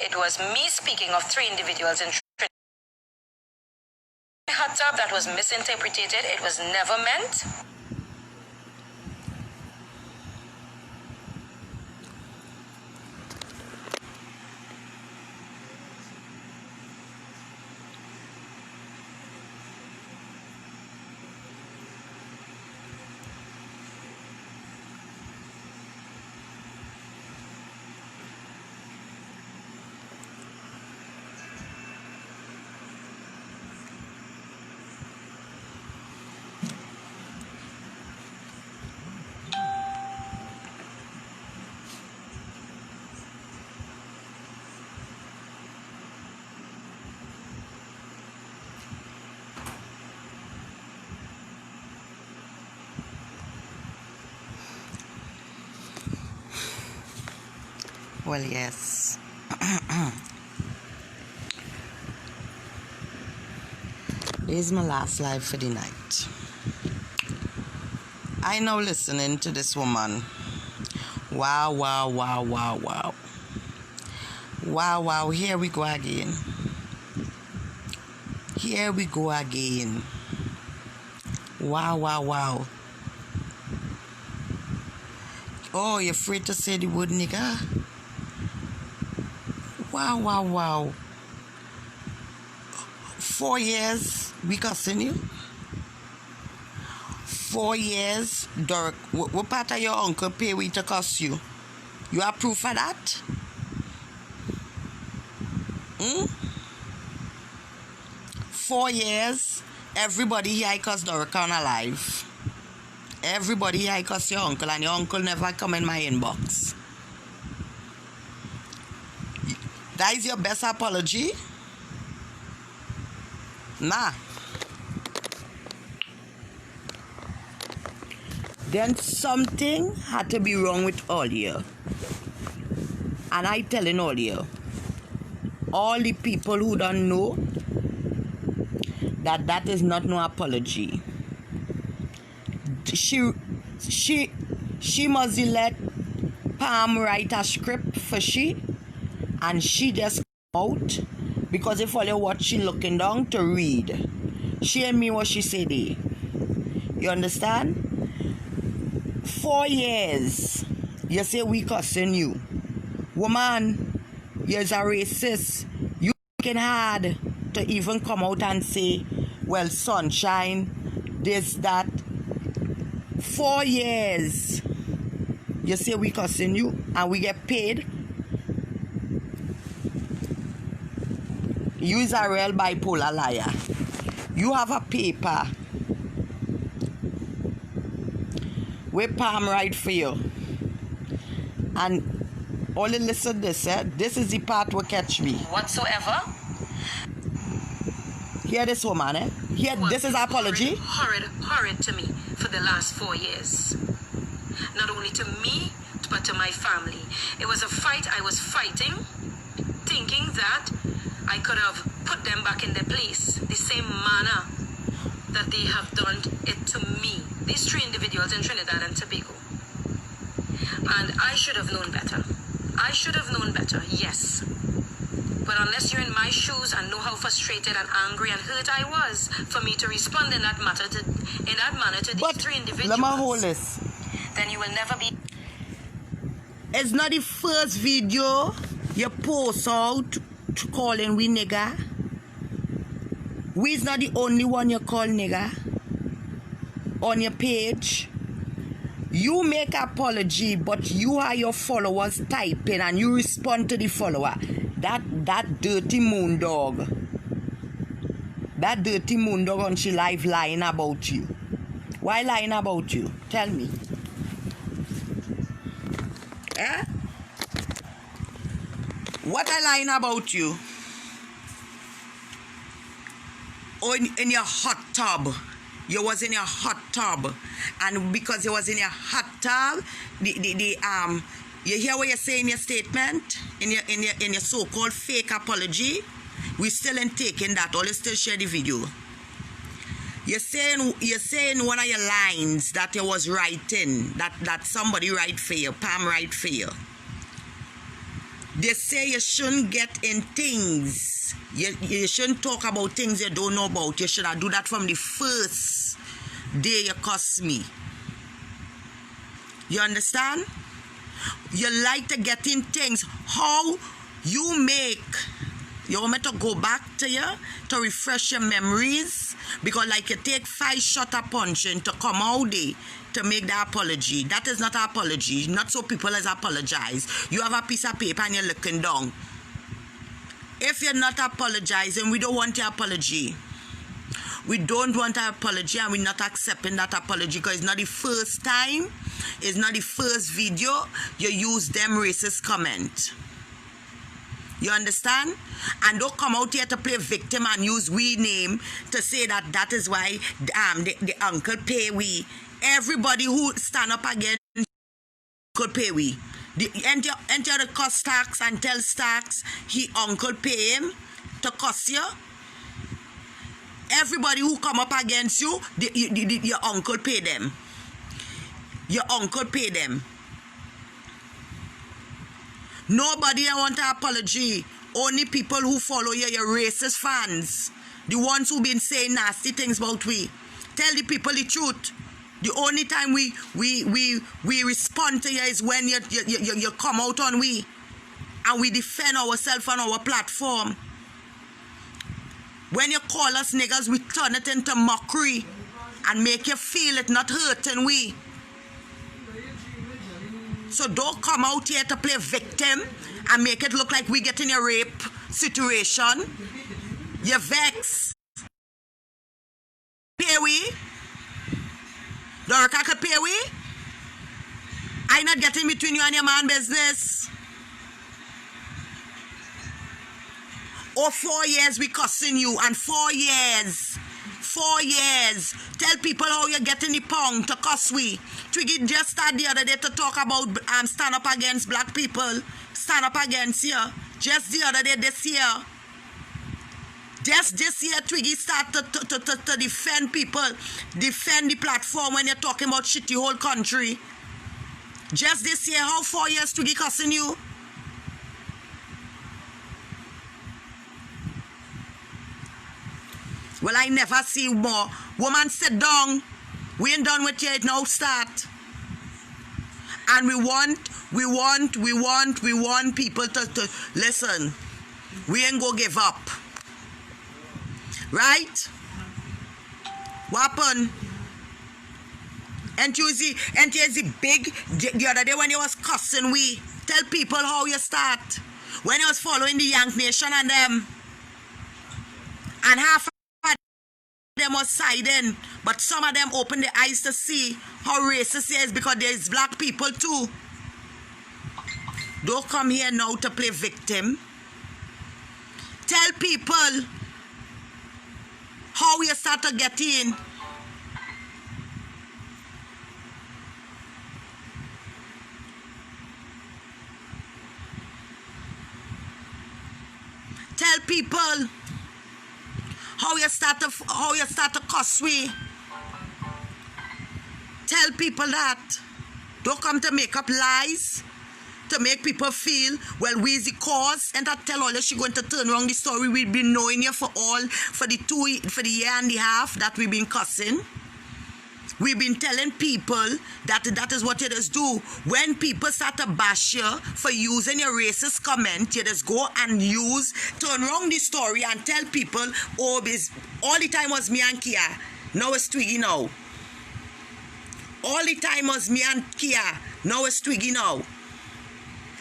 It was me speaking of three individuals in hot tub. That was misinterpreted. It was never meant. Well, yes. This is my last live for the night. I now listening to this woman. Wow, wow, wow, wow, wow. Wow, wow, here we go again. Here we go again. Wow, wow, wow. Oh, you're afraid to say the word nigga? Wow, wow, wow. 4 years we cussing you? 4 years, Dirk. What part of your uncle pay we to cuss you? You have proof of that? 4 years, everybody here I cuss Dirk on alive. Everybody here I cuss your uncle, and your uncle never come in my inbox. That is your best apology? Nah. Then something had to be wrong with all you. And I telling all you, all the people who don't know, that is not no apology. She must let Pam write a script for she, and she just come out because if all you watch she looking down to read. She and me what she said there. You understand? 4 years. You say we cussing you. Woman, you're a racist. You working hard to even come out and say, well, sunshine, this, that. 4 years. You say we cussing you and we get paid. You is a real bipolar liar. You have a paper where Palm write for you. And only listen this, this is the part will catch me. Whatsoever. Hear this woman, Here, this is her apology. Horrid to me for the last 4 years. Not only to me, but to my family. It was a fight I was fighting, thinking that I could have put them back in their place, the same manner that they have done it to me. These three individuals in Trinidad and Tobago. And I should have known better. I should have known better, yes. But unless you're in my shoes and know how frustrated and angry and hurt I was for me to respond in that manner to these three individuals, let me hold this. Then you will never be. It's not the first video you post out to calling we nigger. We's not the only one you call nigger on your page. You make apology, but you are your followers typing and you respond to the follower. That dirty moon dog. That dirty moon dog on she live lying about you. Why lying about you? Tell me. What I lying about you? Oh, in your hot tub. You was in your hot tub. And because you was in your hot tub, you hear what you say in your statement? In your so-called fake apology? We still ain't taking that, or you still share the video. You're saying one of your lines that you was writing, that somebody write for you, Pam write for you. They say you shouldn't get in things. You shouldn't talk about things you don't know about. You should have do that from the first day you cuss me. You understand? You like to get in things. How you make... You want me to go back to you to refresh your memories? Because like you take 5 shots of punching to come out there to make the apology. That is not an apology. Not so people as apologize. You have a piece of paper and you're looking down. If you're not apologizing, we don't want your apology. We don't want an apology and we're not accepting that apology because it's not the first time, it's not the first video you use them racist comment. You understand? And don't come out here to play victim and use we name to say that is why the uncle pay we. Everybody who stand up against uncle pay we. Enter the cost tax and tell Stacks he uncle pay him to cost you. Everybody who come up against you, your uncle pay them. Your uncle pay them. Nobody want an apology. Only people who follow you, your racist fans. The ones who been saying nasty things about we. Tell the people the truth. The only time we respond to you is when you come out on we. And we defend ourselves on our platform. When you call us niggas, we turn it into mockery. And make you feel it not hurting we. So don't come out here to play victim and make it look like we get in a rape situation. You vex. Pay we? Dorica could pay we? I not getting between you and your man business. Oh, 4 years we cussing you and 4 years. 4 years. Tell people how you're getting the pound to cuss we. Twiggy just started the other day to talk about stand up against black people. Stand up against you. Just the other day this year. Just this year Twiggy started to defend people. Defend the platform when you're talking about shitty whole country. Just this year, how 4 years Twiggy cussing you? Well, I never see more. Woman, sit down. We ain't done with you. It now start. And we want people to listen. We ain't go give up. Right? What happened? And you see the big, the other day when you was cussing we, tell people how you start. When you was following the Yank Nation and them. And half them was siding, but some of them open their eyes to see how racist it is because there's black people too. Don't come here now to play victim. Tell people how you start to get in. Tell people how you start to cuss we. Tell people that. Don't come to make up lies to make people feel, well, we is the cause, and that tell all that she going to turn around the story we've been knowing you for the year and a half that we've been cussing. We've been telling people that is what you just do. When people start to bash you for using your racist comment, you just go and turn around the story and tell people, oh, all the time was me and Kia. Now it's Twiggy now. All the time was me and Kia. Now it's Twiggy now.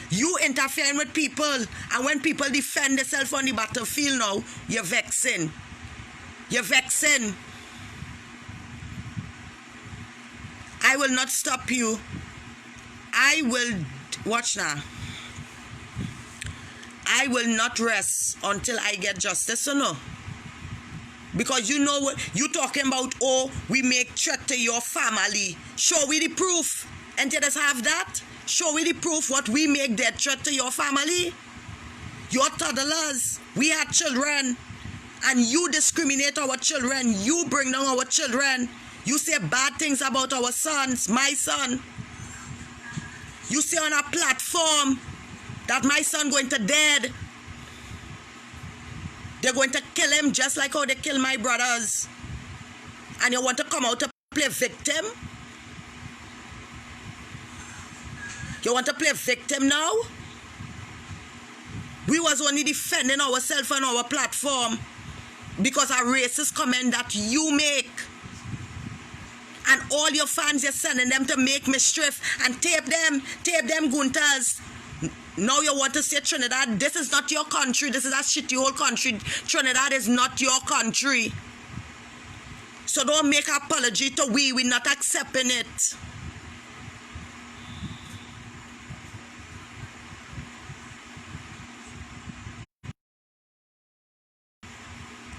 You interfering with people, and when people defend themselves on the battlefield now, you're vexing. You're vexing. I will not stop you. I will, watch now. I will not rest until I get justice, or no? Because you know what, you talking about, oh, we make threat to your family. Show me the proof. And you just have that? Show me the proof what we make that threat to your family. Your toddlers. We had children. And you discriminate our children. You bring down our children. You say bad things about our sons, my son. You say on a platform, that my son going to dead. They're going to kill him just like how they kill my brothers. And you want to come out to play victim? You want to play victim now? We was only defending ourselves on our platform because of racist comment that you make. And all your fans, you're sending them to make mischief and tape them guntas. Now you want to say Trinidad, this is not your country. This is a shitty old country. Trinidad is not your country. So don't make an apology to we're not accepting it.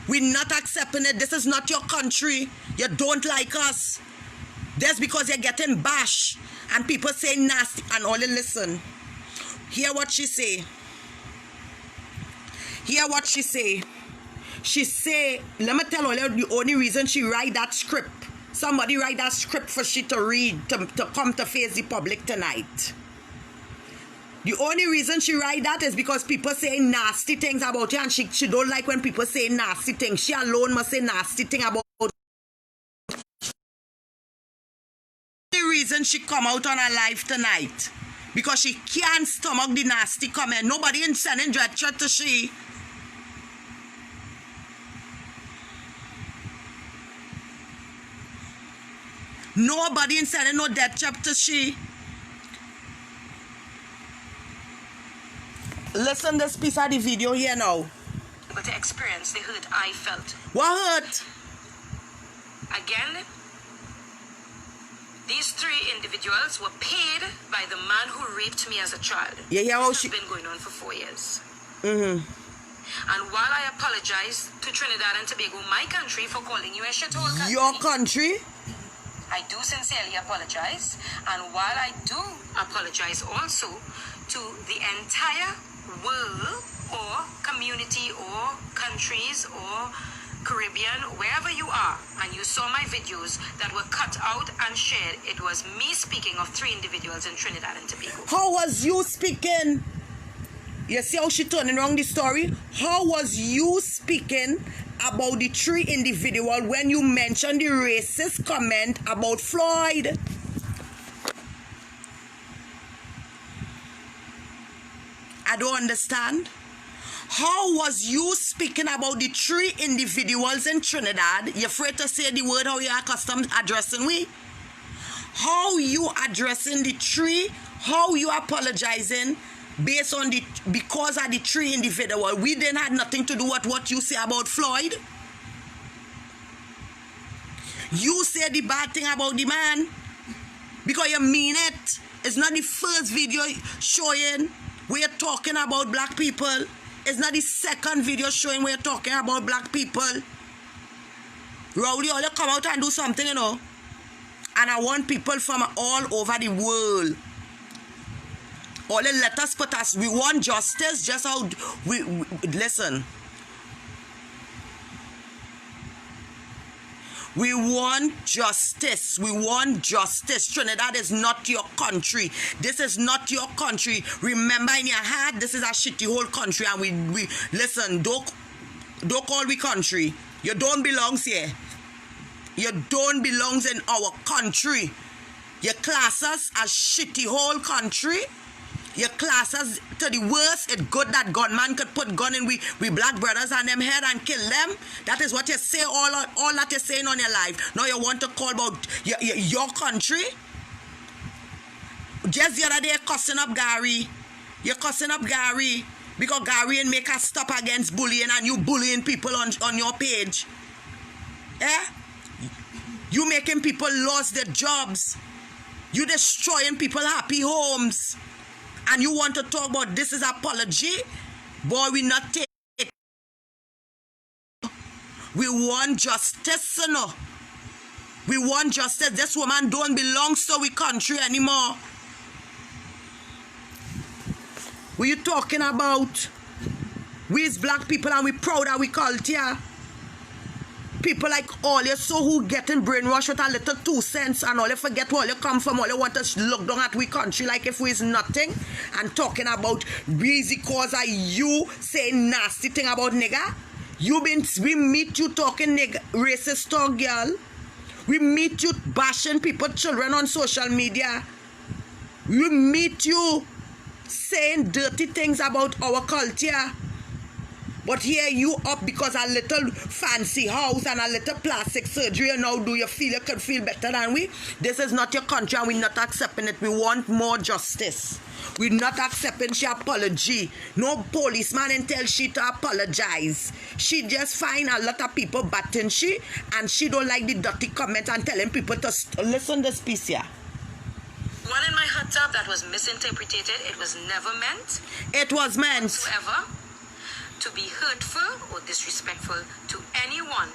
We're not accepting it. This is not your country. You don't like us. That's because you're getting bashed and people say nasty and all. Listen. Hear what she say. Hear what she say. She say, let me tell you the only reason she write that script. Somebody write that script for she to read, to come to face the public tonight. The only reason she write that is because people say nasty things about you and she don't like when people say nasty things. She alone must say nasty thing about you. The reason she come out on her live tonight. Because she can't stomach the nasty comment. Nobody in sending dread chat to she. Nobody in sending no death chat to she. Listen this piece of the video here now. But to experience the hurt I felt. What hurt? Again, these three individuals were paid by the man who raped me as a child. Yeah, how this she... has been going on for 4 years. Mm-hmm. And while I apologize to Trinidad and Tobago, my country, for calling you a shithole country. Your country? I do sincerely apologize. And while I do apologize also to the entire world or community or countries or Caribbean, wherever you are, and you saw my videos that were cut out and shared, it was me speaking of three individuals in Trinidad and Tobago. How was you speaking? You see how she turning around the story? How was you speaking about the three individuals when you mentioned the racist comment about Floyd? I don't understand. How was you speaking about the three individuals in Trinidad? You're afraid to say the word how you are accustomed addressing we? How you addressing the three? How you apologizing based on the because of the three individuals? We didn't have nothing to do with what you say about Floyd. You say the bad thing about the man because you mean it. It's not the first video showing we're talking about black people. It's not the second video showing we're talking about black people. Rowdy, all you come out and do something, you know. And I want people from all over the world. All the let us put us. We want justice, just how we listen. We want justice. We want justice. Trinidad is not your country. This is not your country. Remember in your heart, this is a shitty whole country. And we listen, don't call we country. You don't belong here. You don't belong in our country. You class us as shitty whole country. You class us to the worst. It's good that gunman could put gun in we black brothers on them head and kill them. That is what you say, all that you're saying on your life. Now you want to call about your country? Just the other day cussing up Gary. You're cussing up Gary because Gary and make us stop against bullying and you bullying people on your page. Eh? You making people lose their jobs. You destroying people happy homes. And you want to talk about this is apology? Boy, we not take it. We want justice, you know. We want justice. This woman don't belong to our country anymore. What you talking about? We is black people and we proud of we culture. people like all you so who getting brainwashed with a little 2 cents and all you forget where you come from, all you want to look down at we country like if we is nothing and talking about easy cause of you saying nasty thing about nigger. We meet you talking nigger racist talk, girl. We meet you bashing people, children on social media. We meet you saying dirty things about our culture. But here you up because a little fancy house and a little plastic surgery and now do you feel you could feel better than we? This is not your country and we're not accepting it. We want more justice. We're not accepting she apology. No policeman and tell she to apologize. She just find a lot of people batting she and she don't like the dirty comments and telling people to listen to this piece here. One in my hot tub that was misinterpreted. It was never meant. It was meant. Whatsoever. To be hurtful or disrespectful to anyone,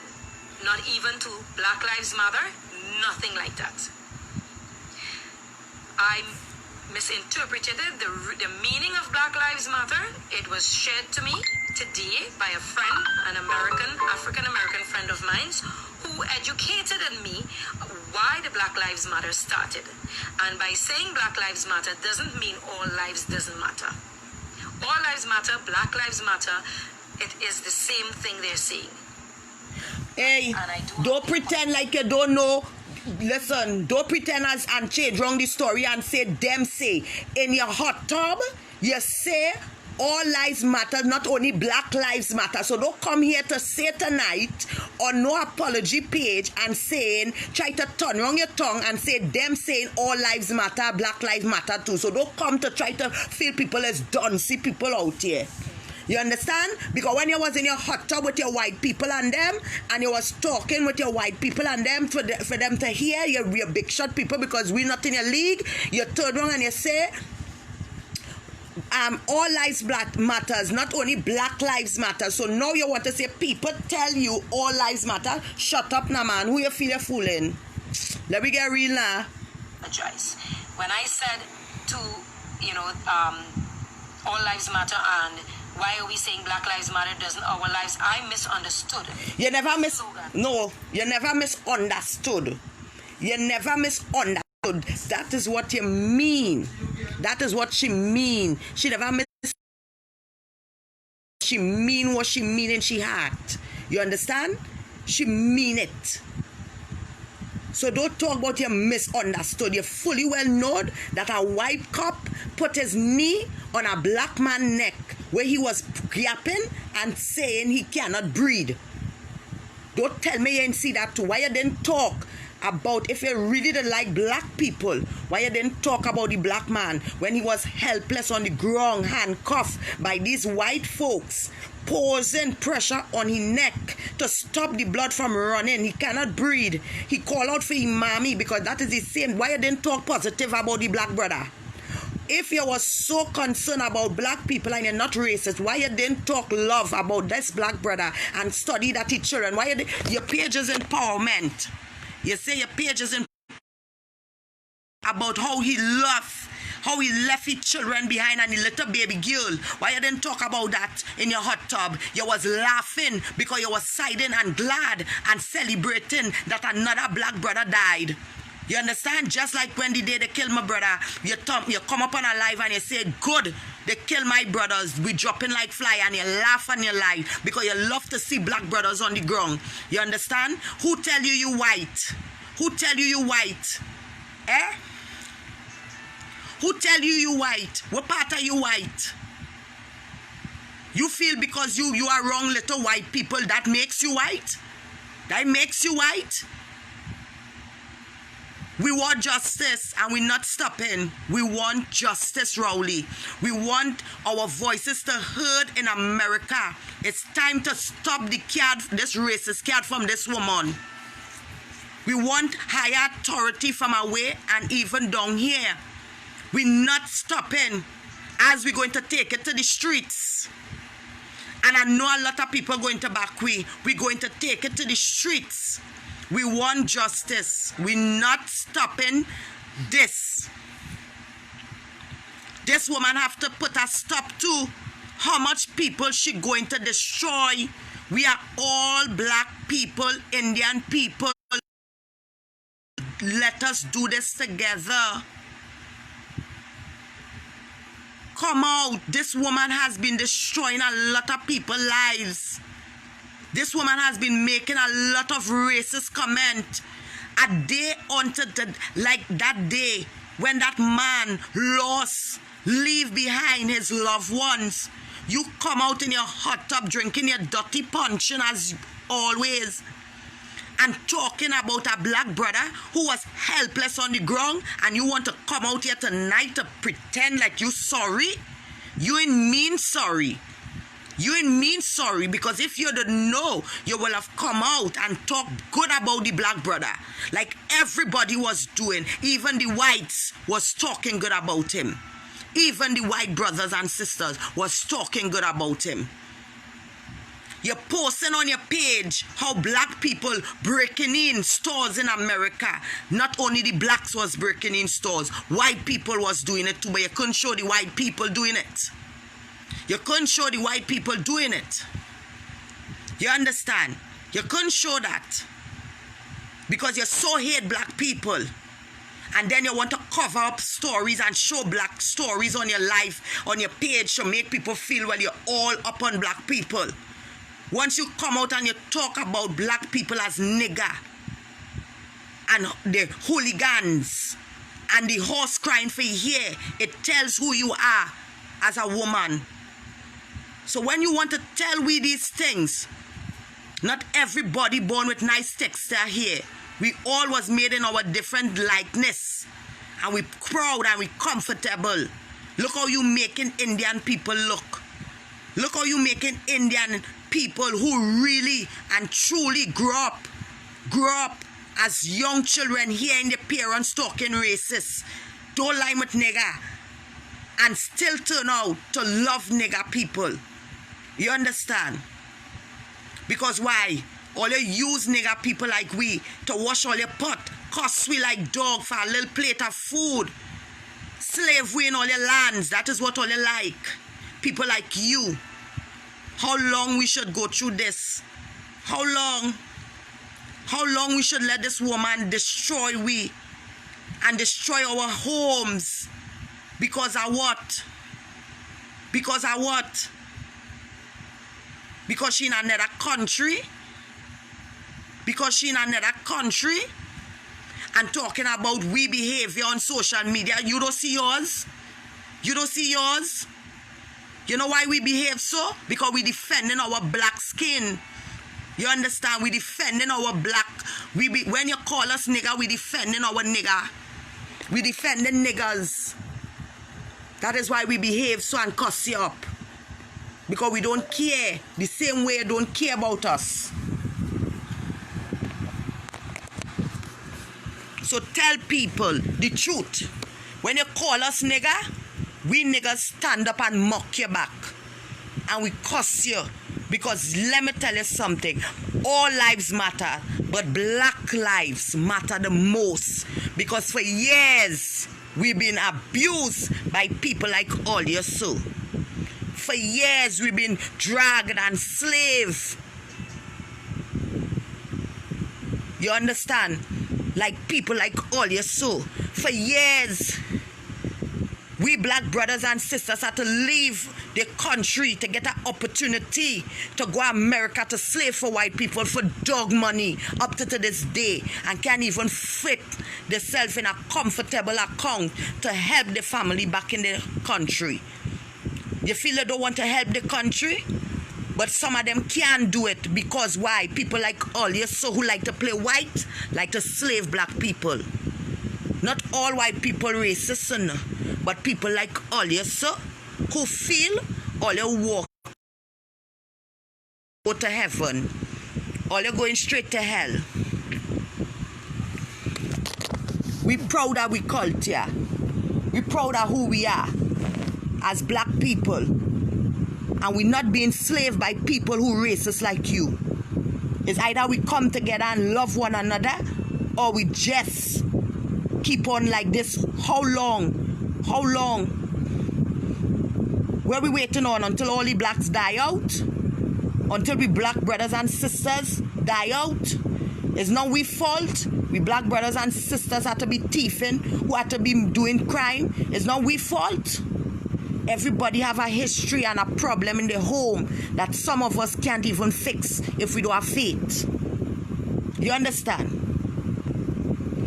not even to Black Lives Matter, nothing like that. I misinterpreted the meaning of Black Lives Matter. It was shared to me today by a friend, an African-American friend of mine, who educated me why the Black Lives Matter started. And by saying Black Lives Matter doesn't mean all lives doesn't matter. All lives matter, Black lives matter. It is the same thing they're saying. Hey, don't pretend like you don't know. Listen, don't pretend and change wrong the story and say them say. In your hot tub, you say all lives matter, not only Black lives matter. So don't come here to say tonight on no apology page and try to turn wrong your tongue and say them saying all lives matter, Black lives matter too. So don't come to try to feel people as duncy people out here. You understand? Because when you was in your hot tub with your white people and them, and you was talking with your white people and them for them to hear, you're big shot people because we're not in your league, you turn around and you say, all lives matters, not only Black lives matter. So now you want to say people tell you all lives matter. Shut up now, man. Who you feel you're fooling? Let me get real now. Apologize. When I said to, all lives matter and why are we saying Black lives matter doesn't our lives, I misunderstood. You never you never misunderstood. You never misunderstood. That is what you mean. That is what she mean. She never she mean what she mean in she heart. You understand? She mean it. So don't talk about you misunderstood. You fully well know that a white cop put his knee on a black man's neck where he was yapping and saying he cannot breathe. Don't tell me you didn't see that too. Why you didn't talk about, if you really didn't like black people, why you didn't talk about the black man when he was helpless on the ground, handcuffed by these white folks, posing pressure on his neck to stop the blood from running. He cannot breathe. He called out for his mommy because that is the same. Why you didn't talk positive about the black brother? If you was so concerned about black people and you're not racist, why you didn't talk love about this black brother and study that his children? Why your page is empowerment? You say your page is about how he left his children behind and the little baby girl. Why you didn't talk about that in your hot tub? You was laughing because you was siding and glad and celebrating that another black brother died. You understand? Just like when the day they killed my brother, you come up on a live and you say, good, they kill my brothers. We dropping like fly and you laugh on your life because you love to see black brothers on the ground. You understand? Who tell you you white? Who tell you you white? Eh? Who tell you you white? What part are you white? You feel because you are wrong little white people, that makes you white? That makes you white? We want justice and we're not stopping. We want justice, Rowley. We want our voices to heard in America. It's time to stop this racist cat from this woman. We want higher authority from away and even down here. We're not stopping as we're going to take it to the streets. And I know a lot of people are going to back we. We're going to take it to the streets. We want justice. We're not stopping this. This woman have to put a stop to how much people she going to destroy. We are all black people, Indian people. Let us do this together. Come out. This woman has been destroying a lot of people's lives. This woman has been making a lot of racist comment. A day onto like that day when that man leave behind his loved ones. You come out in your hot tub drinking your dirty puncheon as always and talking about a black brother who was helpless on the ground, and you want to come out here tonight to pretend like you sorry? You ain't mean sorry. You ain't mean sorry, because if you didn't know, you will have come out and talked good about the black brother like everybody was doing. Even the whites was talking good about him. Even the white brothers and sisters was talking good about him. You're posting on your page how black people breaking in stores in America. Not only the blacks was breaking in stores, white people was doing it too, but you couldn't show the white people doing it. You couldn't show the white people doing it. You understand? You couldn't show that. Because you so hate black people. And then you want to cover up stories and show black stories on your life, on your page, to make people feel, well, you're all up on black people. Once you come out and you talk about black people as nigger and the hooligans and the horse crying for your hair, it tells who you are as a woman. So when you want to tell we these things, not everybody born with nice texture here. We all was made in our different likeness. And we proud and we comfortable. Look how you making Indian people look. Look how you making Indian people who really and truly grew up as young children hearing their parents talking racist. Don't lie with nigger. And still turn out to love nigger people. You understand? Because why? All you use nigger people like we to wash all your pot. Cost we like dog for a little plate of food. Slave we in all your lands. That is what all you like. People like you. How long we should go through this? How long? How long we should let this woman destroy we and destroy our homes? Because of what? Because of what? Because she in another country? Because she in another country? And talking about we behavior on social media. You don't see yours? You don't see yours? You know why we behave so? Because we defending our black skin. You understand? We defending our black. When you call us nigger, we defending our nigger. We defending niggers. That is why we behave so and cuss you up. Because we don't care. The same way you don't care about us. So tell people the truth. When you call us nigger, we niggas stand up and mock you back. And we cuss you. Because let me tell you something. All lives matter. But black lives matter the most. Because for years, we've been abused by people like all you so. For years, we've been dragged and slaved. You understand? Like people like all you so. For years, we black brothers and sisters had to leave the country to get an opportunity to go to America to slave for white people for dog money up to this day, and can't even fit themselves in a comfortable account to help the family back in the country. You feel they don't want to help the country? But some of them can't do it because why? People like all you so who like to play white, like to slave black people. Not all white people racist, but people like all you so who feel all you walk go to heaven, all you going straight to hell. We proud of we culture. We proud of who we are as black people. And we're not being enslaved by people who racist like you. It's either we come together and love one another, or we just keep on like this. How long? How long? Where we waiting on until all the blacks die out? Until we black brothers and sisters die out? It's not we fault. We black brothers and sisters have to be thieving, who have to be doing crime. It's not we fault. Everybody have a history and a problem in the home that some of us can't even fix if we don't have faith. You understand?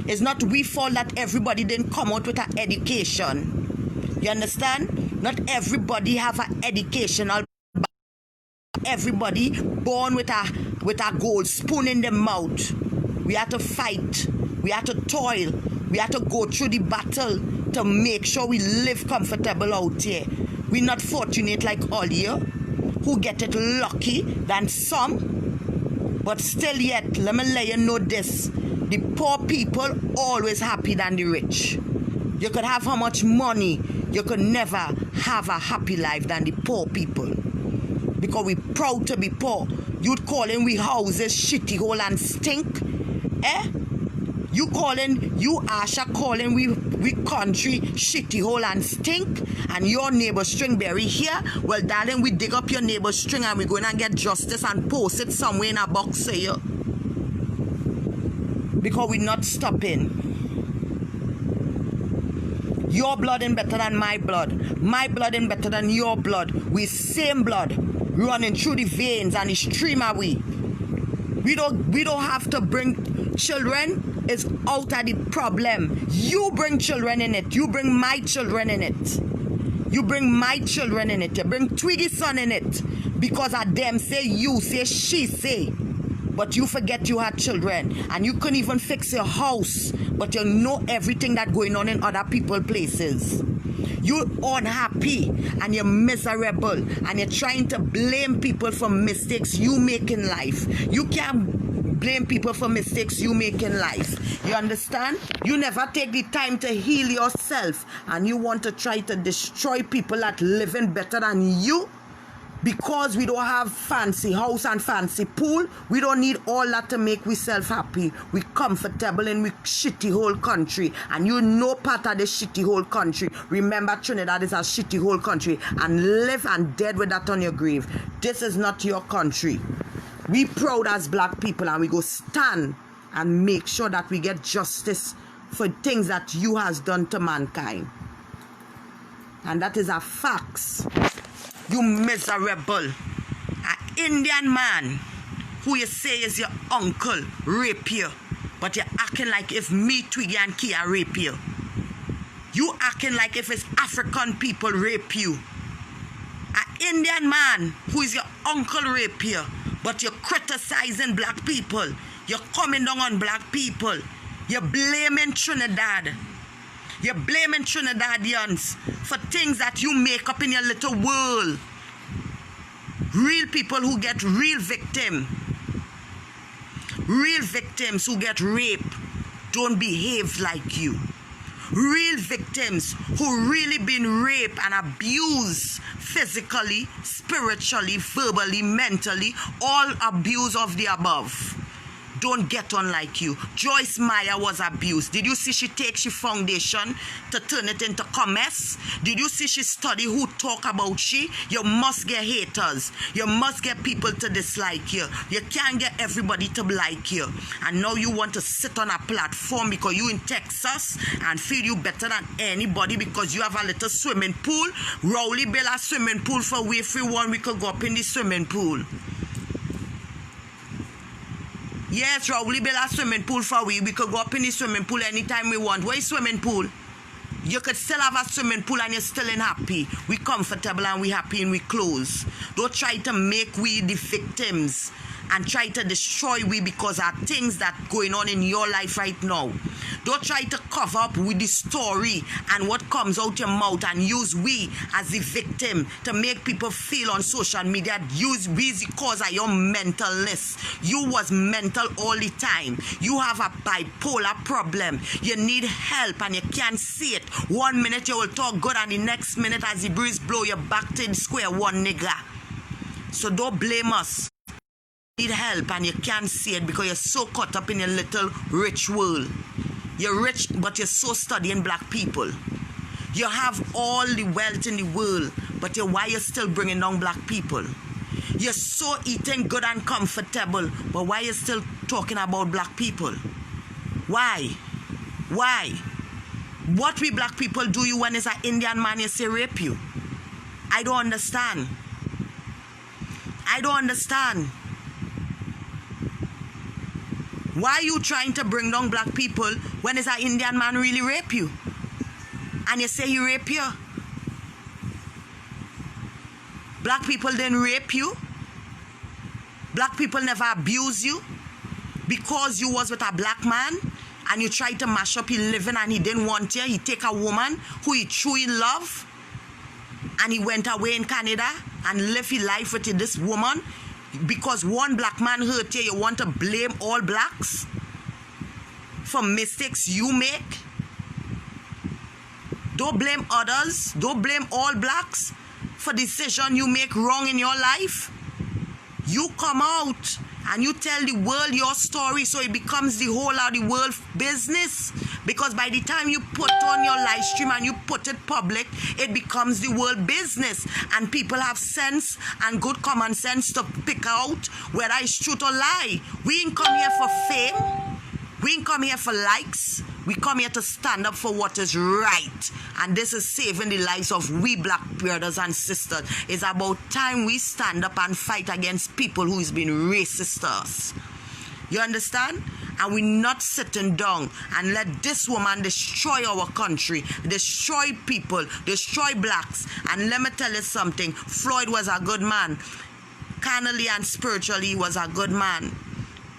It's not we fault that everybody didn't come out with an education. You understand? Not everybody have an educational. Everybody born with a gold spoon in the mouth. We have to fight. We have to toil. We have to go through the battle to make sure we live comfortable out here. We're not fortunate like all you who get it lucky than some. But still yet, let me let you know this. The poor people always happy than the rich. You could have how much money, you could never have a happy life than the poor people. Because we proud to be poor. You'd calling we houses shitty hole and stink. You Asha calling we country shitty hole and stink, and your neighbor Stringberry here. Well, darling, we dig up your neighbor's string and we're going to get justice and post it somewhere in a box here. Because we're not stopping. Your blood ain't better than my blood. My blood ain't better than your blood. We same blood running through the veins and the stream of we. We don't have to bring children. It's out of the problem. You bring children in it. You bring my children in it. You bring my children in it. You bring Twiggy's son in it. Because of them say, you say, she say. But you forget you had children. And you couldn't even fix your house. But you know everything that's going on in other people's places. You're unhappy and you're miserable. And you're trying to blame people for mistakes you make in life. You can't blame people for mistakes you make in life. You understand? You never take the time to heal yourself. And you want to try to destroy people that living better than you. Because we don't have fancy house and fancy pool, we don't need all that to make ourselves happy. We comfortable in we shitty whole country. And you know part of the shitty whole country. Remember, Trinidad is a shitty whole country. And live and dead with that on your grave. This is not your country. We proud as black people and we go stand and make sure that we get justice for things that you has done to mankind. And that is a fact. You miserable. An Indian man who you say is your uncle rape you. But you're acting like if me, Twiggy and Kia rape you. You acting like if it's African people rape you. An Indian man who is your uncle rape you. But you're criticizing black people. You're coming down on black people. You're blaming Trinidad. You're blaming Trinidadians for things that you make up in your little world. Real people who get real victims. Real victims who get raped don't behave like you. Real victims who really been raped and abused physically, spiritually, verbally, mentally, all abuse of the above. Don't get on like you. Joyce Meyer was abused. Did you see she take she foundation to turn it into commerce? Did you see she study who talk about she? You must get haters. You must get people to dislike you. You can't get everybody to like you. And now you want to sit on a platform because you in Texas and feel you better than anybody because you have a little swimming pool. Rowley built a swimming pool for we free one. We could go up in the swimming pool. Yes, Rowley built a swimming pool for we. We could go up in the swimming pool anytime we want. Where is swimming pool? You could still have a swimming pool and you're still in happy. We comfortable and we happy and we close. Don't try to make we the victims and try to destroy we because of things that going on in your life right now. Don't try to cover up with the story and what comes out your mouth and use we as the victim to make people feel on social media use we the cause of your mentalness. You was mental all the time. You have a bipolar problem. You need help and you can't see it. 1 minute you will talk good and the next minute as the breeze blow you back to the square one, nigga. So don't blame us. Need help and you can't see it because you're so caught up in your little rich world. You're rich but you're so studying black people. You have all the wealth in the world, but why you still bringing down black people? You're so eating good and comfortable, but why you still talking about black people? Why? Why? What we black people do you when it's an Indian man you say rape you? I don't understand. I don't understand. Why are you trying to bring down black people when it's an Indian man really rape you? And you say he rape you? Black people didn't rape you? Black people never abuse you? Because you was with a black man and you tried to mash up his living and he didn't want you, he take a woman who he truly love and he went away in Canada and lived his life with this woman. Because one black man hurt you, you want to blame all blacks for mistakes you make? Don't blame others. Don't blame all blacks for decision you make wrong in your life. You come out and you tell the world your story so it becomes the whole of the world business. Because by the time you put on your live stream and you put it public, it becomes the world business. And people have sense and good common sense to pick out whether it's truth or lie. We ain't come here for fame. We ain't come here for likes. We come here to stand up for what is right. And this is saving the lives of we black brothers and sisters. It's about time we stand up and fight against people who is being racist to us. You understand? And we're not sitting down and let this woman destroy our country, destroy people, destroy blacks. And let me tell you something. Floyd was a good man. Carnally and spiritually, he was a good man.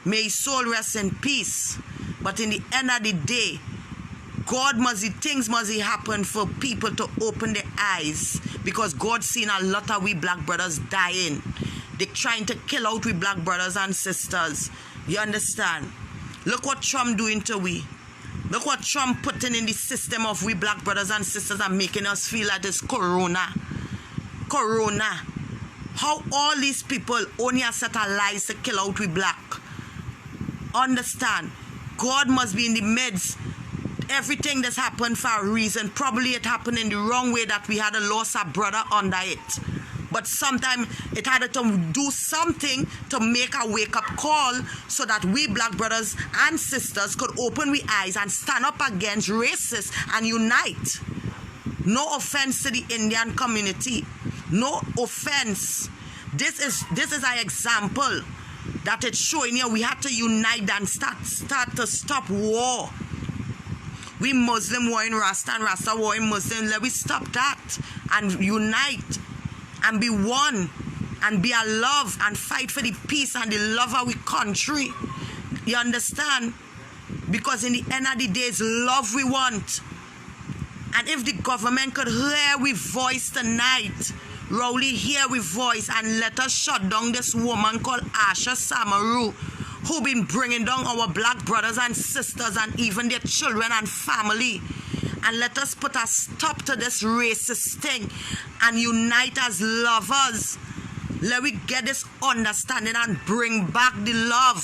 May his soul rest in peace. But in the end of the day, things must happen for people to open their eyes. Because God's seen a lot of we black brothers dying. They're trying to kill out we black brothers and sisters. You understand? Look what Trump doing to we. Look what Trump putting in the system of we black brothers and sisters and making us feel like it's corona. Corona. How all these people only a set of lies to kill out we black. Understand? God must be in the midst. Everything that's happened for a reason. Probably it happened in the wrong way that we had a loss of brother under it. But sometimes it had to do something to make a wake-up call so that we black brothers and sisters could open our eyes and stand up against racists and unite. No offense to the Indian community. No offense. This is an example that it's showing you we had to unite and start to stop war. We Muslim war in Rasta and Rasta war in Muslim. Let we stop that and unite and be one and be a love and fight for the peace and the love of our country. You understand? Because in the end of the day, it's love we want. And if the government could hear we voice tonight, Rowley hear we voice and let us shut down this woman called Asha Samaru, who been bringing down our black brothers and sisters and even their children and family. And let us put a stop to this racist thing and unite as lovers. Let we get this understanding and bring back the love.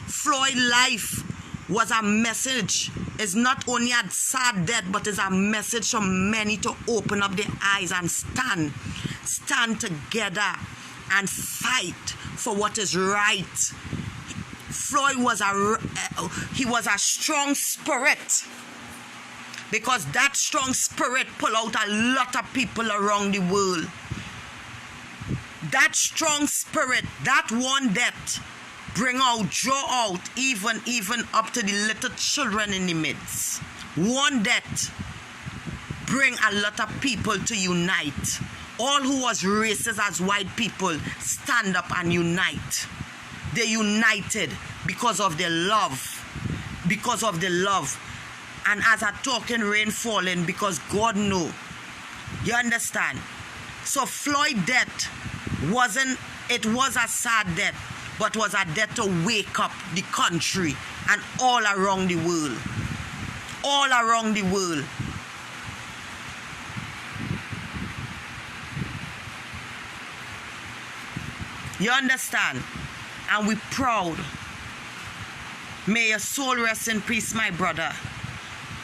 Floyd life was a message. It's not only a sad death, but it's a message for many to open up their eyes and stand together and fight for what is right. Floyd was a strong spirit. Because that strong spirit pull out a lot of people around the world. That strong spirit, that one death, bring out, draw out, even up to the little children in the midst. One death, bring a lot of people to unite. All who was racist as white people, stand up and unite. They united because of their love. Because of the love. And as a talking rain falling, because God know. You understand? So Floyd death was a sad death, but was a death to wake up the country and all around the world. All around the world. You understand? And we're proud. May your soul rest in peace, my brother.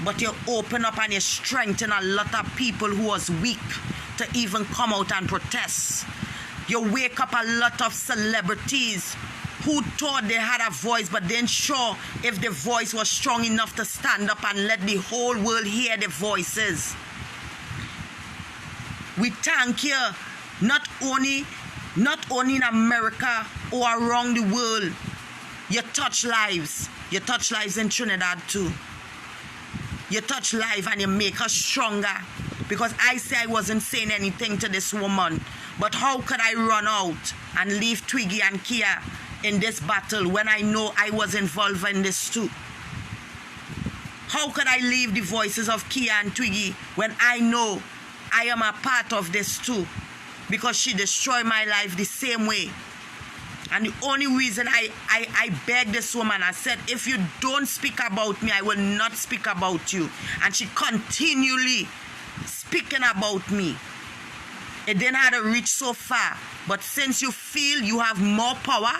but you open up and you strengthen a lot of people who was weak to even come out and protest. You wake up a lot of celebrities who thought they had a voice but didn't sure if the voice was strong enough to stand up and let the whole world hear the voices. We thank you not only in America or around the world. You touch lives. You touch lives in Trinidad too. You touch lives and you make us stronger. Because I say I wasn't saying anything to this woman. But how could I run out and leave Twiggy and Kia in this battle when I know I was involved in this too? How could I leave the voices of Kia and Twiggy when I know I am a part of this too? Because she destroyed my life the same way. And the only reason I begged this woman, I said, if you don't speak about me, I will not speak about you. And she continually speaking about me. It didn't have to reach so far. But since you feel you have more power,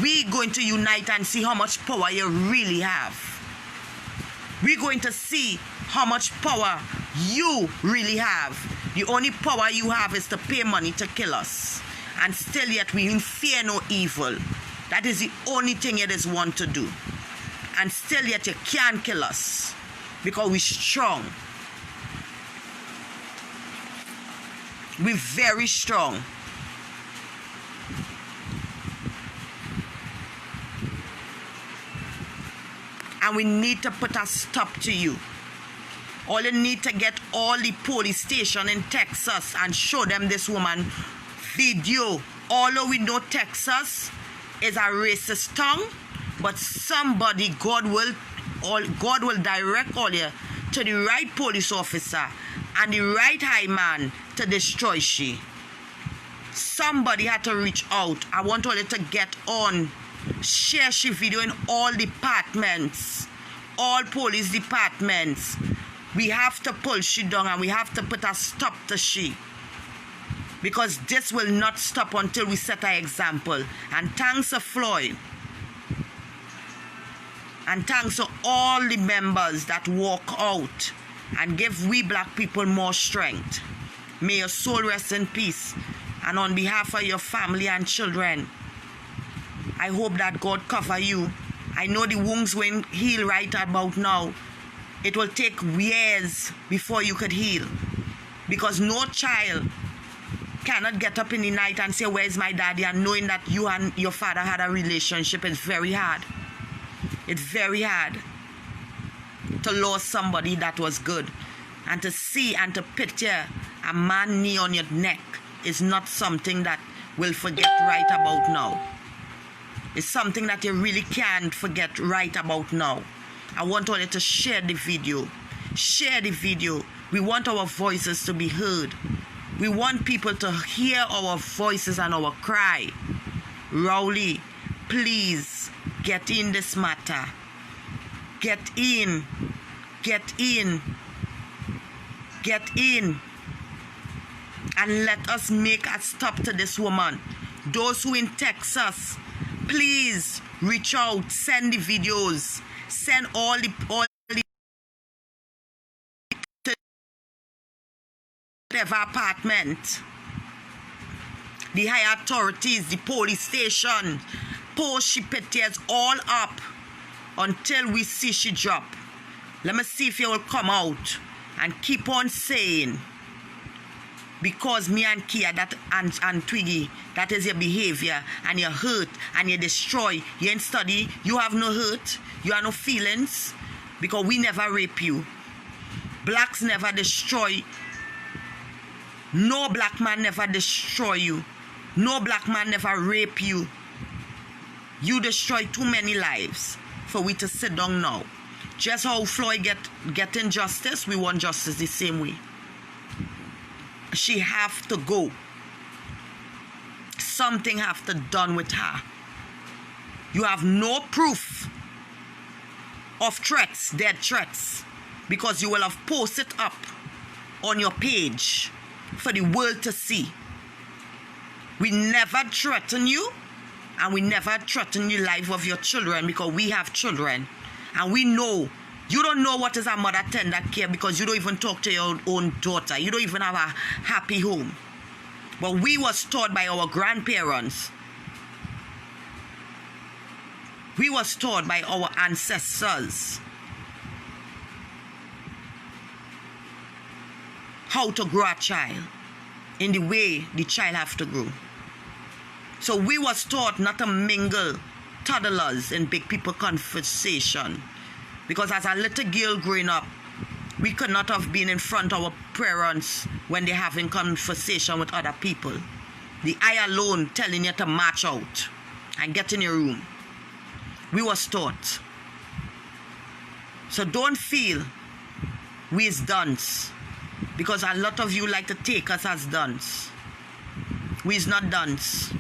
we're going to unite and see how much power you really have. We're going to see how much power you really have. The only power you have is to pay money to kill us. And still yet we fear no evil. That is the only thing it is want to do. And still yet you can't kill us. Because we're strong. We're very strong. And we need to put a stop to you. All you need to get all the police station in Texas and show them this woman video. Although we know Texas is a racist town, but somebody, God will direct all you to the right police officer and the right high man to destroy she. Somebody had to reach out. I want all you to get on. Share she video in all departments, all police departments. We have to pull she down and we have to put a stop to she. Because this will not stop until we set an example. And thanks to Floyd. And thanks to all the members that walk out and give we black people more strength. May your soul rest in peace. And on behalf of your family and children, I hope that God cover you. I know the wounds won't heal right about now. It will take years before you could heal. Because no child cannot get up in the night and say, where's my daddy? And knowing that you and your father had a relationship is very hard. It's very hard to lose somebody that was good. And to see and to picture a man knee on your neck is not something that we'll forget right about now. It's something that you really can't forget right about now. I want all you to share the video. Share the video. We want our voices to be heard. We want people to hear our voices and our cry. Rowley, please get in this matter. Get in. Get in. Get in. And let us make a stop to this woman. Those who in Texas, please reach out. Send the videos. Send all the whatever apartment, the high authorities, the police station, post she pictures all up until we see she drop. Let me see if you will come out and keep on saying, because me and Kia that and Twiggy, that is your behavior, and you hurt and you destroy. You ain't study, you have no hurt, you have no feelings, because we never rape you. Blacks never destroy. No black man never destroy you. No black man never rape you. You destroy too many lives for we to sit down now. Just how Floyd getting justice, we want justice the same way. She have to go. Something have to done with her. You have no proof of threats, dead threats, because you will have posted up on your page for the world to see. We never threaten you, and we never threaten the life of your children, because we have children and we know You don't know what is a mother tender care because you don't even talk to your own daughter. You don't even have a happy home. But we was taught by our grandparents. We was taught by our ancestors how to grow a child in the way the child have to grow. So we was taught not to mingle toddlers in big people conversation. Because as a little girl growing up, we could not have been in front of our parents when they're having conversation with other people. The eye alone telling you to march out and get in your room. We was taught. So don't feel we is dunce. Because a lot of you like to take us as dunce. We is not dunce.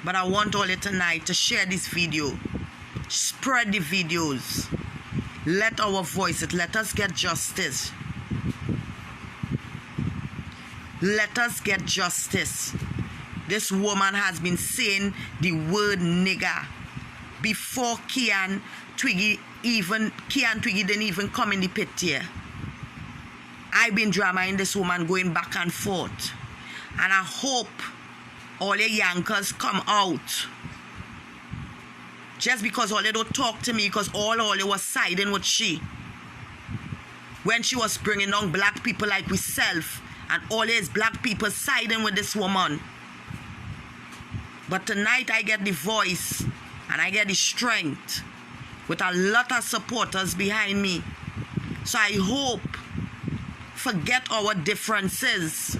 But I want all you tonight to share this video. Spread the videos. Let our voices, let us get justice. Let us get justice. This woman has been saying the word nigger before Kian Twiggy didn't even come in the pit here. I've been dramaing this woman going back and forth. And I hope all the yankers come out. Just because all they don't talk to me because all they was siding with she. When she was bringing on black people like myself and all these black people siding with this woman. But tonight I get the voice and I get the strength with a lot of supporters behind me. So I hope, forget our differences.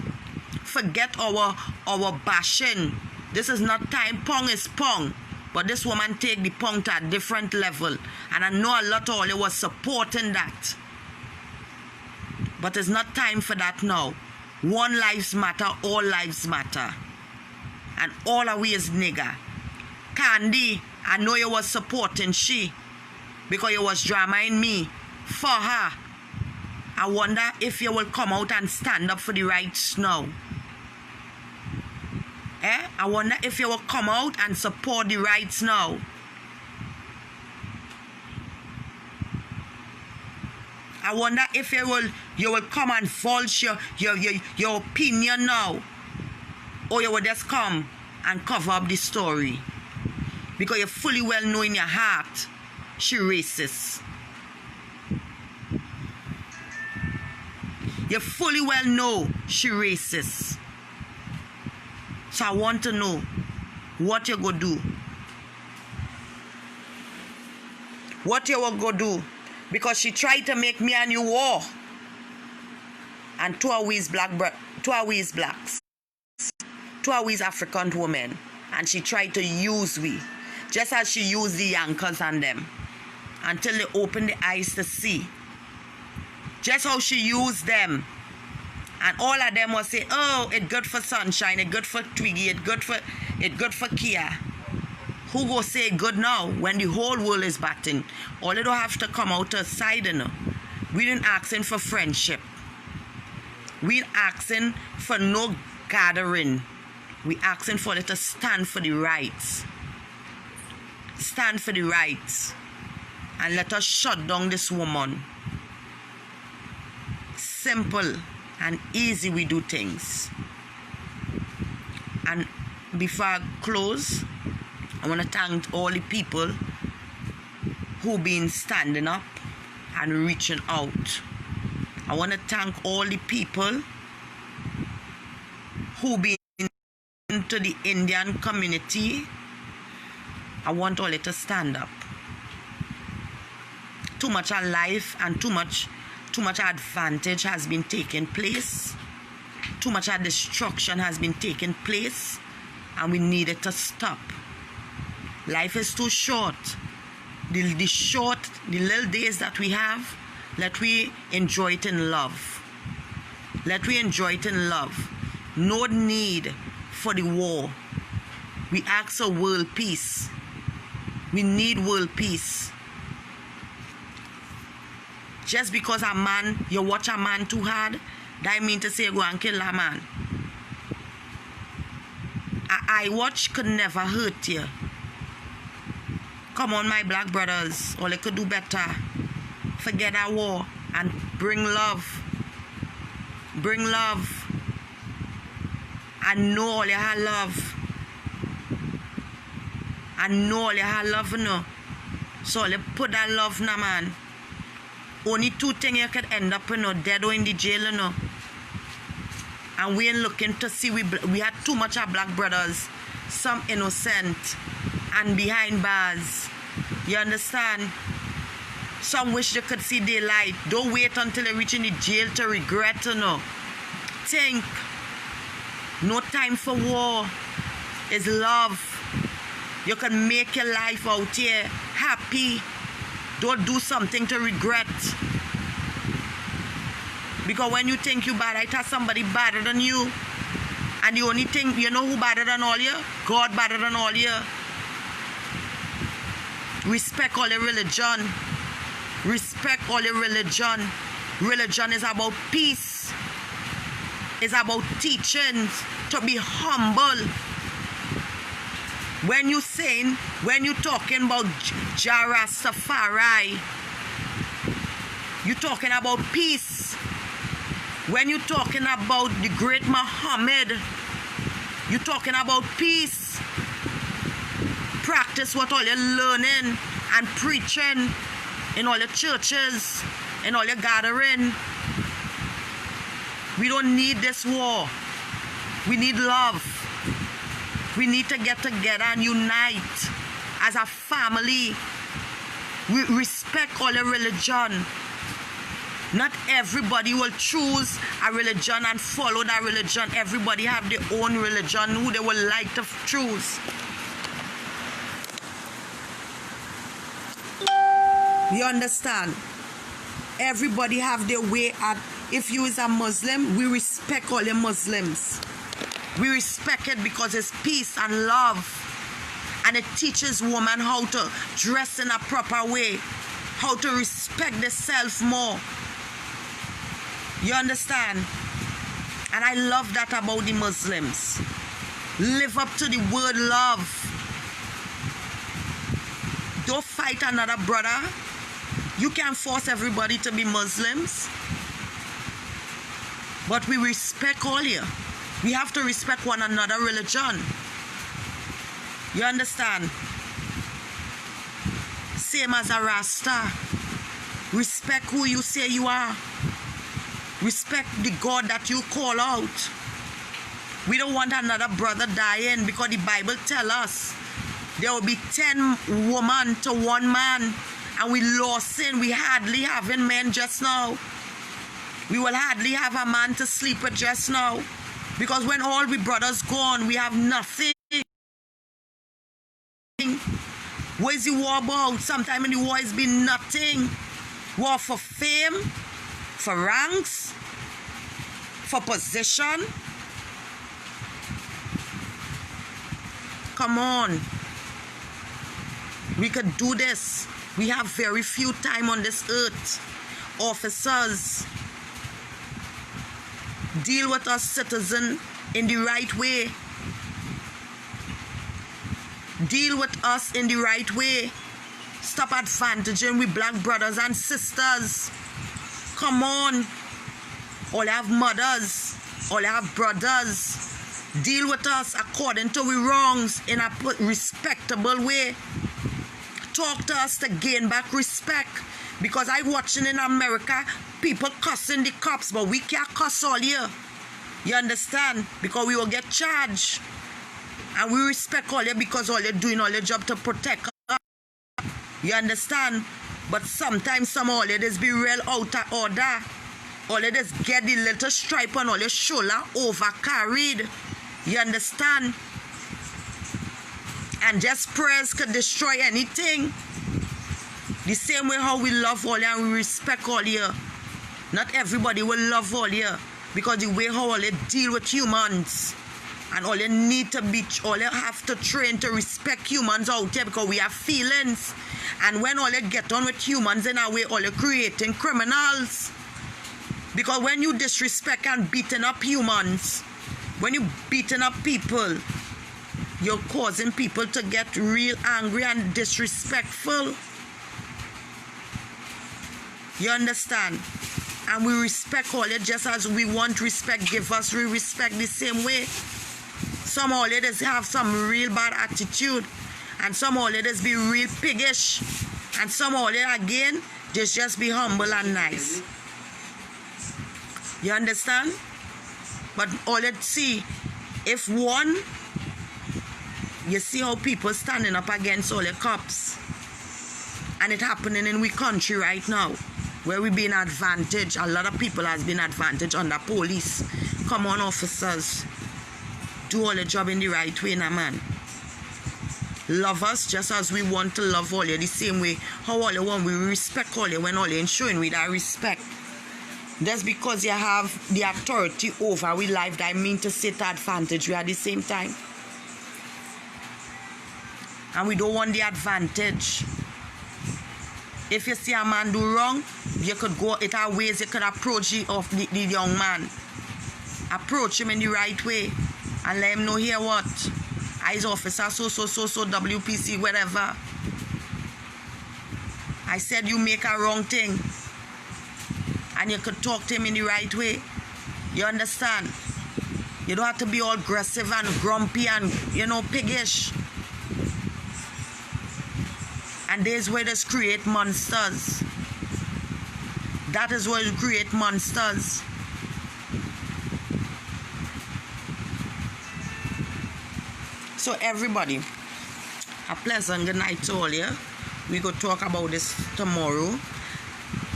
Forget our bashing. This is not time. Pong is pong. But this woman take the pong to a different level. And I know a lot of you was supporting that. But it's not time for that now. One lives matter, all lives matter. And all of we is nigger. Candy, I know you was supporting she. Because you was dramaing me for her. I wonder if you will come out and stand up for the rights now. I wonder if you will come out and support the rights now. I wonder if you will come and false your opinion now. Or you will just come and cover up the story. Because you fully well know in your heart she racist. You fully well know she racist. So I want to know what you gonna do. What you will go do. Because she tried to make me and you war. And two of we is blacks. Two of we is African women. And she tried to use we. Just as she used the Yankers and them. Until they opened the eyes to see. Just how she used them. And all of them will say, oh, it's good for Sunshine, it's good for Twiggy, it's good for Kia. Who go say good now when the whole world is batting? All they don't have to come out to a side, you know. We didn't asking for friendship. We ain't asking for no gathering. We asking for it to stand for the rights. Stand for the rights. And let us shut down this woman. Simple and easy we do things. And before I close, I want to thank all the people who been standing up and reaching out. I want to thank all the people who been into the Indian community. I want all it to stand up. Too much of life and too much advantage has been taking place. Too much of destruction has been taking place. And we need it to stop. Life is too short. The little days that we have, let we enjoy it in love. Let we enjoy it in love. No need for the war. We ask for world peace. We need world peace. Just because a man, you watch a man too hard, that mean to say go and kill a man. A eye watch could never hurt you. Come on, my black brothers. All they could do better. Forget that war and bring love. Bring love. And know all you have love. And know all you have love, you know. So they put that love now, man. Only 2 things you could end up, you know, dead or in the jail, you know. And we ain't looking to see, we had too much of black brothers. Some innocent and behind bars. You understand? Some wish they could see daylight. Don't wait until they reach in the jail to regret, you know. Think. No time for war. It's love. You can make your life out here happy. Don't do something to regret. Because when you think you bad, I thought somebody better than you. And the only thing, you know who better than all you? God better than all you. Respect all your religion. Respect all your religion. Religion is about peace. It's about teachings to be humble. When you saying, when you talking about Jah Rastafari, you talking about peace. When you talking about the great Muhammad, you talking about peace. Practice what all you're learning and preaching in all your churches, in all your gathering. We don't need this war. We need love. We need to get together and unite as a family. We respect all your religion. Not everybody will choose a religion and follow that religion. Everybody have their own religion who they would like to choose. You understand? Everybody have their way at. If you is a Muslim, we respect all the Muslims. We respect it because it's peace and love. And it teaches women how to dress in a proper way. How to respect themselves more. You understand? And I love that about the Muslims. Live up to the word love. Don't fight another brother. You can't force everybody to be Muslims. But we respect all you. We have to respect one another religion. You understand? Same as a Rasta. Respect who you say you are. Respect the God that you call out. We don't want another brother dying because the Bible tells us there will be 10 women to 1 man. And we lost sin. We hardly having men just now. We will hardly have a man to sleep with just now. Because when all we brothers gone, we have nothing. What is the war about? Sometimes in the war it's been nothing. War for fame, for ranks, for position. Come on. We could do this. We have very few time on this earth. Officers, deal with us citizens in the right way. Deal with us in the right way. Stop advantaging with black brothers and sisters. Come on. All have mothers. All have brothers. Deal with us according to we wrongs in a respectable way. Talk to us to gain back respect. Because I watching in America, people cussing the cops, but we can't cuss all year. You understand? Because we will get charged. And we respect all you because all you're doing all your job to protect us. You understand? But sometimes some all you just be real out of order. All you just get the little stripe on all your shoulder over carried. You understand? And just prayers could destroy anything. The same way how we love all you and we respect all you. Not everybody will love all you. Because the way how all you deal with humans. And all you need to be, all you have to train to respect humans out here because we have feelings. And when all you get on with humans in a way, all you're creating criminals. Because when you disrespect and beating up humans, when you beating up people, You're causing people to get real angry and disrespectful. You understand? And we respect all it just as we want respect. Give us respect the same way. Some old ladies have some real bad attitude. And some old ladies be real piggish. And some old ladies again, just be humble and nice. You understand? But all it see, if one, you see how people standing up against all the cops. And it happening in we country right now, where we being advantaged. A lot of people has been advantaged under police. Come on, officers. Do all the job in the right way, now, man. Love us just as we want to love all you, the same way how all you want we respect all you when all you ain't showing with that respect. That's because you have the authority over we life, that I mean to say to advantage we at the same time. And we don't want the advantage. If you see a man do wrong, you could go, it are ways you could approach the young man. Approach him in the right way and let him know here what. I's officer, so, WPC, whatever. I said you make a wrong thing. And you could talk to him in the right way. You understand? You don't have to be all aggressive and grumpy and, piggish. And there's where this create monsters. That is where you create monsters. So everybody, a pleasant good night to all you. We go talk about this tomorrow.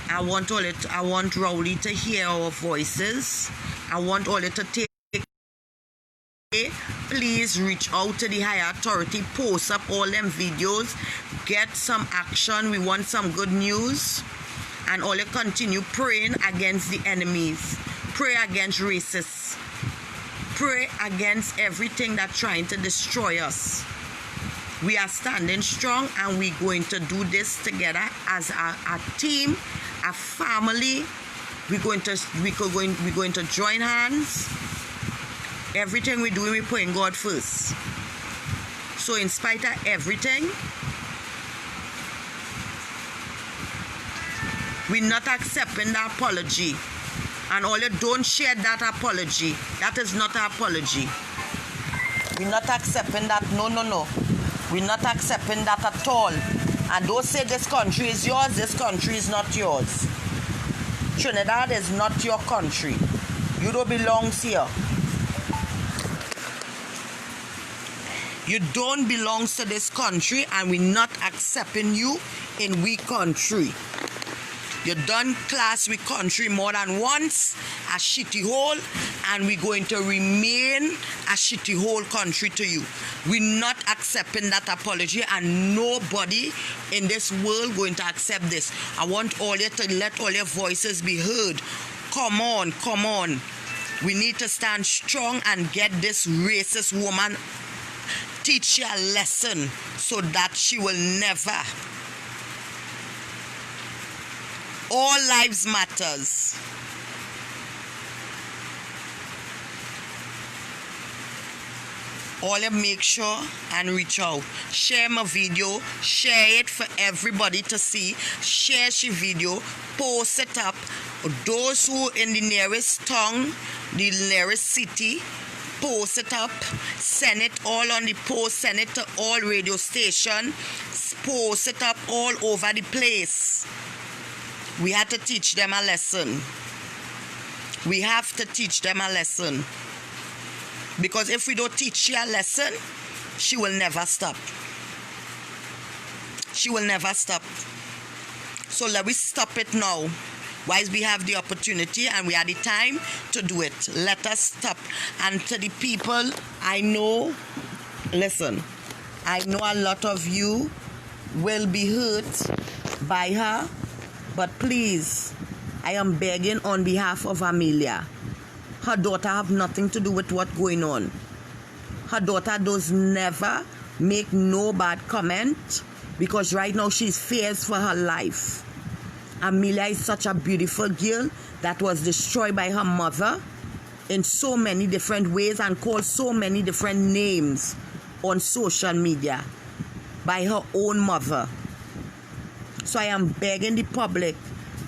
I want Rowley to hear our voices. I want all you to take. Please reach out to the higher authority. Post up all them videos. Get some action. We want some good news. And all you continue praying against the enemies. Pray against racists. Pray against everything that's trying to destroy us. We are standing strong and we're going to do this together as a team, a family. We're going to join hands. Everything we do, we're putting God first. So in spite of everything, we're not accepting the apology. And all you don't share that apology. That is not an apology. We're not accepting that. No. We're not accepting that at all. And don't say this country is yours. This country is not yours. Trinidad is not your country. You don't belong here. You don't belong to this country, and we're not accepting you in we country. You done class with country more than once, a shitty hole, and we're going to remain a shitty hole country to you. We're not accepting that apology, and nobody in this world going to accept this. I want all you to let all your voices be heard. Come on. We need to stand strong and get this racist woman, teach her a lesson so that she will never. All lives matters. All you make sure and reach out. Share my video. Share it for everybody to see. Share the video. Post it up. Those who in the nearest town, the nearest city, post it up. Send it all on the post. Send it to all radio stations. Post it up all over the place. We have to teach them a lesson. We have to teach them a lesson. Because if we don't teach her a lesson, she will never stop. She will never stop. So let me stop it now. While we have the opportunity and we have the time to do it. Let us stop. And to the people, I know, listen, I know a lot of you will be hurt by her. But please, I am begging on behalf of Amelia. Her daughter have nothing to do with what's going on. Her daughter does never make no bad comment because right now she's fears for her life. Amelia is such a beautiful girl that was destroyed by her mother in so many different ways and called so many different names. on social media by her own mother. So I am begging the public,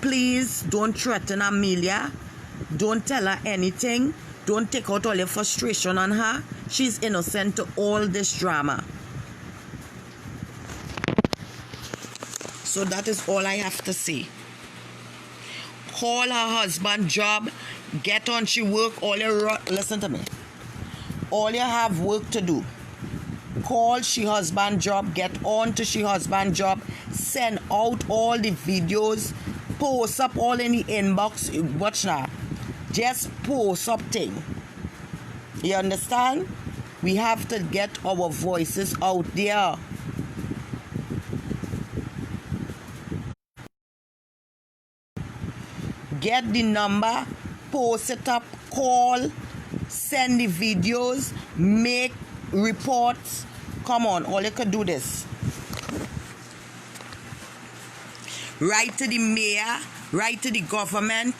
please don't threaten Amelia. Don't tell her anything. Don't take out all your frustration on her. She's innocent to all this drama. So that is all I have to say. Call her husband job. Get on she work. Listen to me. All you have work to do. Call she husband job. Get on to she husband job. Send out all the videos. Post up all in the inbox. Watch now. Just post up thing. You understand? We have to get our voices out there. Get the number, post it up, call, send the videos, make reports. Come on, all you can do this. Write to the mayor, write to the government.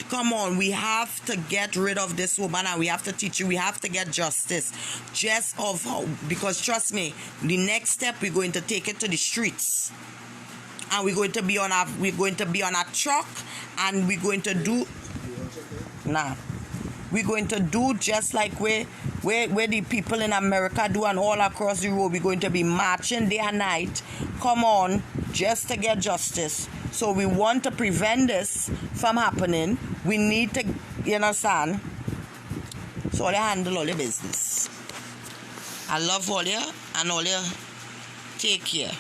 Come on, we have to get rid of this woman and we have to teach you. We have to get justice. Just of how, because trust me, the next step we're going to take it to the streets. And we're going to be on a truck and we're going to do we're going to do just like where the people in America do and all across the road. We're going to be marching day and night. Come on, just to get justice. So we want to prevent this from happening. We need to, you understand? So all you handle all your business. I love all you and all you take care.